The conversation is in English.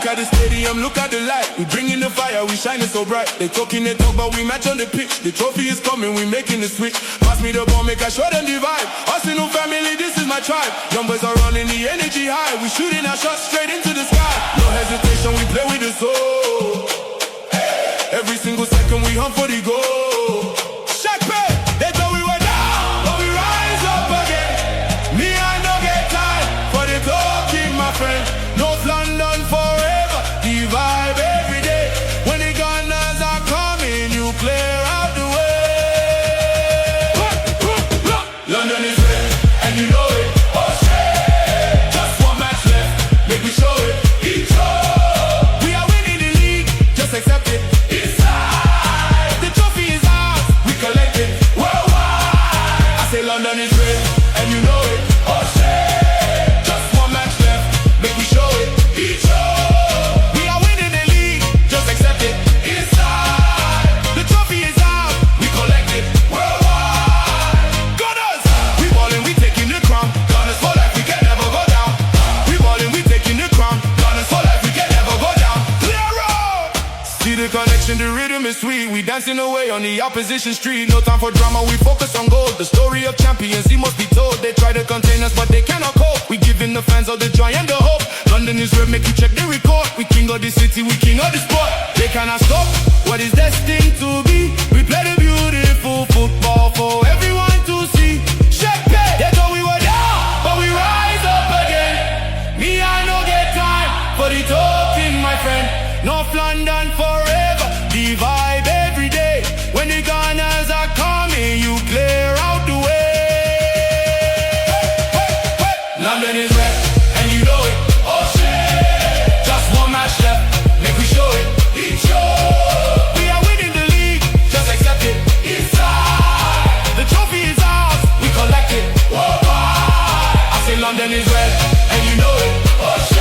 at the stadium, look at the light. We bringing the fire, we shining so bright. They talking, they talk, but we match on the pitch. The trophy is coming, we making the switch. Pass me the ball, make I show them the vibe. Us in no family, this is my tribe. Young boys are running the energy high. We shooting our shots straight into the sky. No hesitation, we play with the soul. Every single second we hunt for the goal. They thought we were down, but we rise up again. Me, I no get time for the talking, my friend. North London forever, the vibe every day. When the gunners are coming, you clear out the way. London is red, and you know it. Oh shit, just one match left, make me show it. Each other, we are winning the league, just accept it. Inside, the trophy is ours, we collect it. Worldwide, I say London is red, and you know it. Oh shit, just one match left, make me show it. Each other, we are winning the league, just accept it. Inside, the trophy is ours, we collect it. Worldwide, Gunners, we ballin', we taking the crown. Gunners for life, we can never go down. We ballin', we taking the crown. Gunners for life, we can never go down. Clear road. See the connection, the rhythm is sweet. We dancing away on the opposition street. No time for drama, we focus on gold. The story of champions, he must be told. They try to contain us, but they cannot cope. We giving the fans all the joy and the hope. London is red, make you check the record. We king of the city, we king of the sport. They cannot stop what is destined to be. We play the beautiful football for everyone to see. Shake it. They thought we were down, but we rise up again. Me, I no get time for the talking, my friend. North London forever, the vibe every day. When the gunners are coming, you clear out the way. London is red, and you know it. Oh shit, just one match left, make we show it. Each other, we are winning the league, just accept it. Inside, the trophy is ours, we collect it. Worldwide, I say London is red, and you know it. Oh shit.